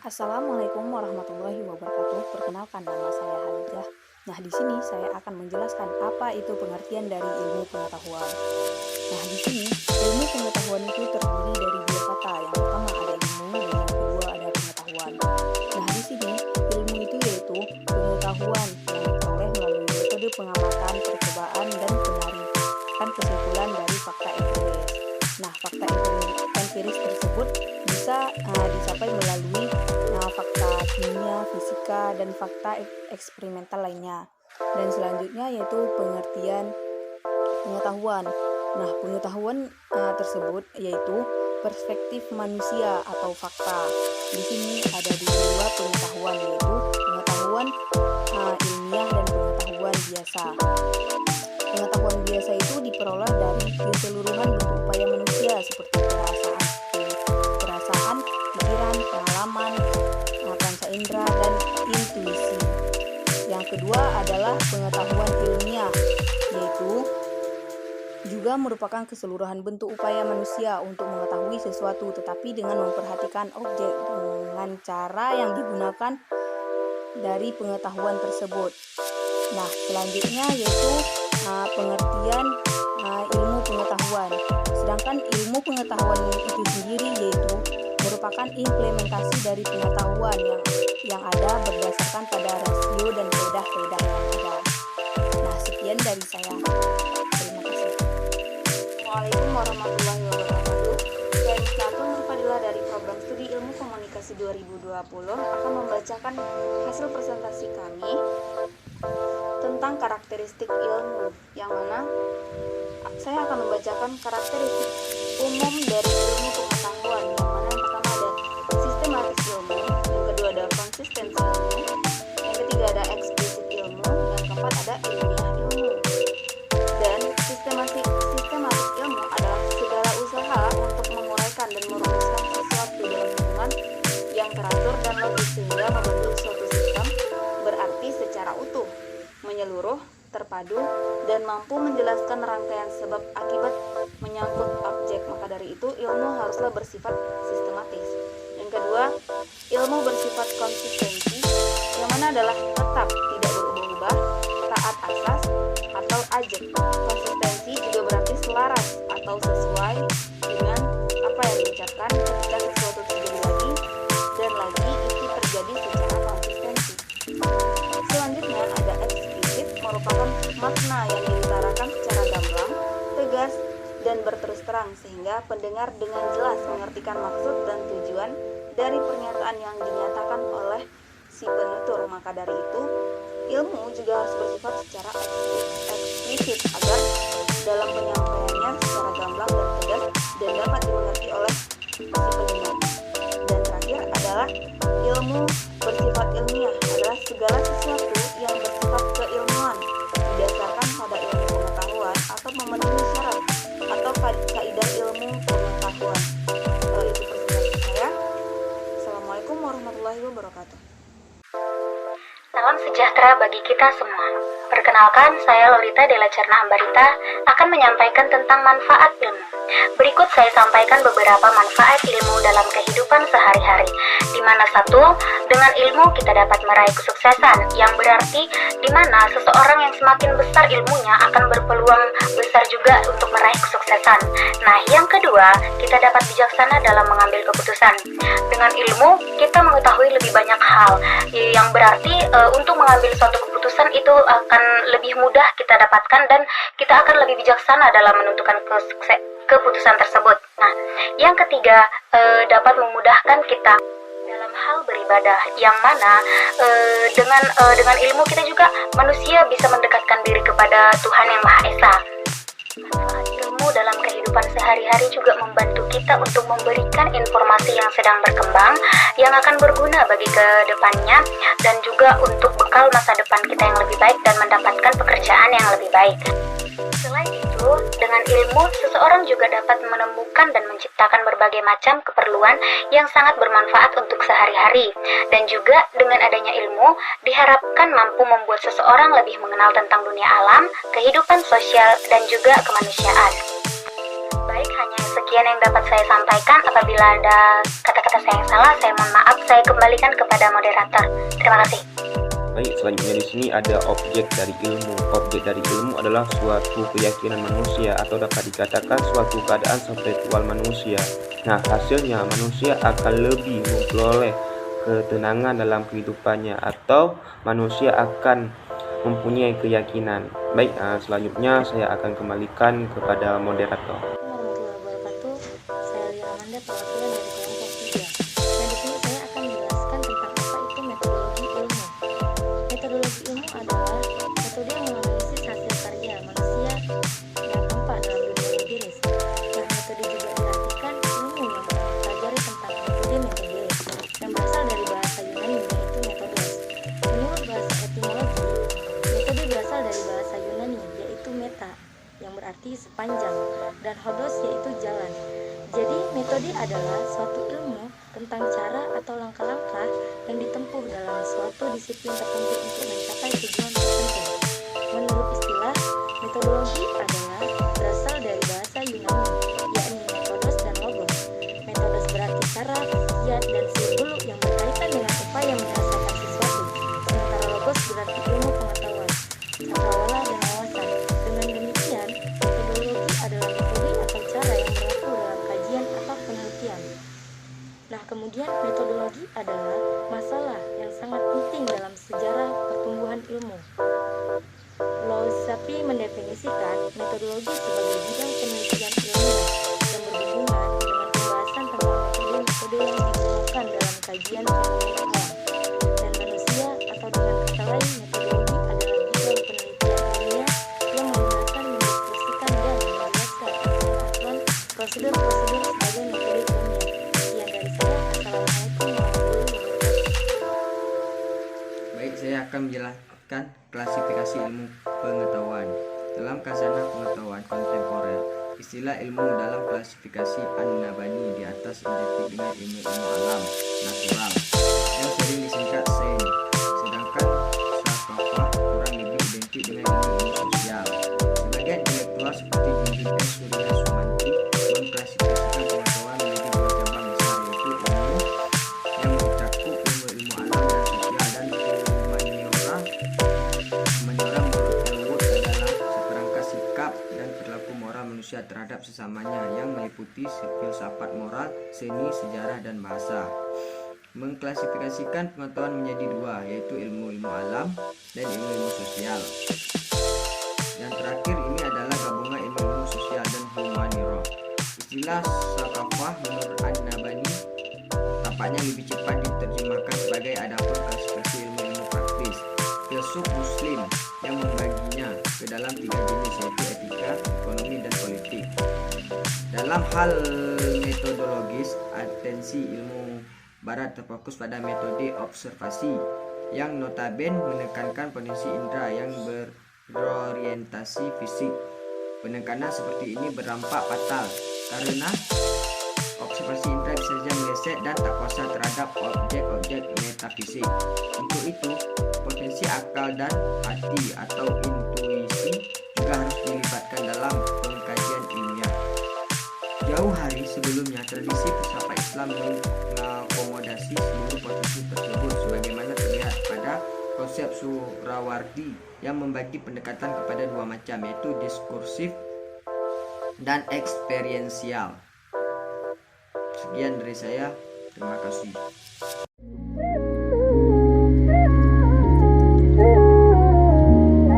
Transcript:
Assalamualaikum warahmatullahi wabarakatuh. Perkenalkan, nama saya Halijah. Nah, di sini saya akan menjelaskan apa itu pengertian dari ilmu pengetahuan. Nah, di sini ilmu pengetahuan itu terdiri dari dua kata. Yang pertama ada ilmu dan yang kedua ada pengetahuan. Nah, di sini ilmu itu yaitu pengetahuan yang diperoleh melalui metode pengamatan, percobaan, dan penarikan kesimpulan dari fakta empiris. Nah, fakta empiris tersebut bisa dicapai melalui fakta kimia, fisika, dan fakta eksperimental lainnya. Dan selanjutnya yaitu pengertian pengetahuan. Nah, pengetahuan tersebut yaitu perspektif manusia atau fakta. Di sini ada dua pengetahuan, yaitu pengetahuan ilmiah dan pengetahuan biasa. Pengetahuan biasa itu diperoleh dari keseluruhan bentuk upaya manusia seperti perasaan, pikiran, pengalaman, panca indera, dan intuisi. Yang kedua adalah pengetahuan ilmiah, yaitu juga merupakan keseluruhan bentuk upaya manusia untuk mengetahui sesuatu, tetapi dengan memperhatikan objek dengan cara yang digunakan dari pengetahuan tersebut. Nah, selanjutnya yaitu pengertian ilmu pengetahuan. Sedangkan ilmu pengetahuan itu sendiri yaitu merupakan implementasi dari pengetahuan yang ada berdasarkan pada rasio dan faedah-faedah yang ada. Nah, sekian dari saya. Terima kasih. Assalamualaikum warahmatullahi wabarakatuh. Saya Misnatun Nurfadilah dari program studi ilmu komunikasi 2020 akan membacakan hasil presentasi kami tentang karakteristik ilmu, yang mana saya akan membacakan karakteristik umum dari ilmu pengetahuan, yang mana yang pertama ada sistematis ilmu, yang kedua ada konsistensi ilmu, yang ketiga ada eksplisit ilmu, yang keempat ada ilmiah ilmu. Dan sistematis ilmu adalah segala usaha untuk menguraikan dan merumuskan sesuatu dalam hubungan yang teratur dan logis sehingga membentuk suatu sistem, berarti secara utuh, menyeluruh, terpadu, dan mampu menjelaskan rangkaian sebab akibat menyangkut objek. Maka dari itu ilmu haruslah bersifat sistematis. Yang kedua, ilmu bersifat konsistensi, yang mana adalah tetap, tidak berubah-ubah, taat asas atau ajek. Konsistensi juga berarti selaras atau sesuai dengan apa yang diucapkan ketika sesuatu terjadi lagi dan lagi, itu terjadi secara konsistensi. Selanjutnya ada eksplisit, merupakan makna yang diutarakan secara gamblang, tegas, dan berterus terang sehingga pendengar dengan jelas mengertikan maksud dan tujuan dari pernyataan yang dinyatakan oleh si penutur. Maka dari itu ilmu juga harus bersifat secara eksplisit agar dalam penyampaiannya secara gamblang dan tegas dan dapat dimengerti oleh si pendengar. Dan terakhir adalah ilmu bersifat ilmiah, adalah segala sesuatu yang bersifat keilmuan didasarkan pada ilmu pengetahuan atau memenuhi syarat atau kaidah ilmu pengetahuan. Itu presentasi saya. Assalamualaikum warahmatullahi wabarakatuh. Salam sejahtera bagi kita semua. Perkenalkan, saya Lolita Della Cerna Ambarita akan menyampaikan tentang manfaat ilmu. Berikut saya sampaikan beberapa manfaat ilmu dalam kehidupan sehari-hari, di mana satu, dengan ilmu kita dapat meraih kesuksesan, yang berarti di mana seseorang yang semakin besar ilmunya akan berpeluang besar juga untuk meraih kesuksesan. Nah, yang kedua, kita dapat bijaksana dalam mengambil keputusan. Dengan ilmu, kita mengetahui lebih banyak hal, yang berarti untuk mengambil suatu keputusan itu akan lebih mudah kita dapatkan dan kita akan lebih bijaksana dalam menentukan keputusan tersebut. Nah, yang ketiga, dapat memudahkan kita dalam hal beribadah, yang mana dengan ilmu kita juga manusia bisa mendekatkan diri kepada Tuhan Yang Maha Esa. Manfaat ilmu dalam kehidupan sehari-hari juga membantu kita untuk memberikan informasi yang sedang berkembang yang akan berguna bagi kedepannya dan juga untuk bekal masa depan kita yang lebih baik dan mendapatkan pekerjaan yang lebih baik. Selain itu, dengan ilmu, seseorang juga dapat menemukan dan menciptakan berbagai macam keperluan yang sangat bermanfaat untuk sehari-hari. Dan juga dengan adanya ilmu, diharapkan mampu membuat seseorang lebih mengenal tentang dunia alam, kehidupan sosial, dan juga kemanusiaan. Baik, hanya sekian yang dapat saya sampaikan. Apabila ada kata-kata kata-kata saya yang salah, saya mohon maaf. Saya kembalikan kepada moderator. Terima kasih. Baik, selanjutnya di sini ada objek dari ilmu. Objek dari ilmu adalah suatu keyakinan manusia atau dapat dikatakan suatu keadaan spiritual manusia. Nah, hasilnya manusia akan lebih memperoleh ketenangan dalam kehidupannya atau manusia akan mempunyai keyakinan. Baik, selanjutnya saya akan kembalikan kepada moderator. Warahmatullahi wabarakatuh. Saya Lia Amanda, perwakilan dari kelompok 3. Dan di sini saya akan menjelaskan tentang apa itu metodologi ilmu. Metodologi ilmu adalah metode yang menganalisis hasil karya manusia yang tampak dalam dunia empiris. Nah, metode juga diartikan ilmu yang mempelajari tentang metode-metode yang berasal dari bahasa Yunani, yaitu metodos. Menurut bahasa etimologi, metode berasal dari bahasa Yunani, yaitu meta, yang berarti sepanjang, dan hodos yaitu jalan. Jadi metode adalah suatu ilmu tentang cara atau langkah-langkah yang ditempuh dalam suatu disiplin tertentu untuk mencapai tujuan tertentu. Menurut istilah, metodologi adalah berasal dari bahasa Yunani, yakni metodos dan logos. Metodos berarti cara, kiat, dan sil-beluk yang berkaitan dengan upaya menyelesaikan sesuatu. Sementara logos berarti ilmu pengetahuan, cakrawala, dan wawasan. Dengan demikian, metodologi adalah metode atau cara yang berlaku dalam kajian atau penelitian. Nah, kemudian metodologi adalah masalah yang sangat penting dalam sejarah pertumbuhan ilmu. Loisapi mendefinisikan metodologi sebagai bidang penelitian ilmiah yang berhubungan dengan pembahasan tentang metode-metode yang digunakan dalam kajian fenomena alam dan manusia, atau dengan kata lain, metodologi adalah bidang penelitian ilmiah yang menggunakan, mendeskripsikan, dan menjelaskan aturan prosedur-prosedur sebagai metode ilmiah. Sekian dari saya. Assalamualaikum warahmatullahi wabarakatuh. Baik, saya akan menjelaskan klasifikasi ilmu pengetahuan. Dalam khazanah pengetahuan kontemporer, istilah ilmu dalam klasifikasi An-Nabani di atas identik dengan ilmu-ilmu alam natural yang sering disingkat sains, sedangkan Sakafah kurang lebih identik dengan ilmu-ilmu sosial. Sebagian intelektual seperti Junjun S. Surya Sumanti mengklasifikasikan pengetahuan menjadi dua cabang besar, yaitu ilmu yang mencakup ilmu-ilmu alam dan sosial, dan humaniora. Humaniora menurut Elwood adalah seperangkat sikap dan perilaku moral manusia terhadap sesamanya yang meliputi filsafat moral, seni, sejarah, dan bahasa. Mengklasifikasikan pengetahuan menjadi dua, yaitu ilmu-ilmu alam dan ilmu-ilmu sosial. Dan terakhir ini adalah gabungan ilmu-ilmu sosial dan humaniora. Istilah Sakafah menurut An-Nabani tampaknya lebih cepat diterjemahkan sebagai adapun klasifikasi ilmu-ilmu praktis filsuf muslim yang membaginya ke dalam tiga jenis, yaitu etika, ekonomi, dan politik. Dalam hal metodologis, atensi ilmu barat terfokus pada metode observasi yang notabene menekankan potensi indera yang berorientasi fisik. Penekanan seperti ini berdampak fatal karena observasi indera bisa saja meleset dan tak kuasa terhadap objek-objek metafisik. Untuk itu, potensi akal dan hati atau intuisi juga harus dilibatkan dalam pengkajian ilmiah. Jauh hari sebelumnya, tradisi filsafat Islam mengakomodasi seluruh potensi tersebut, sebagaimana terlihat pada konsep Surawardi yang membagi pendekatan kepada dua macam, yaitu diskursif dan eksperiensial. Sekian dari saya, terima kasih.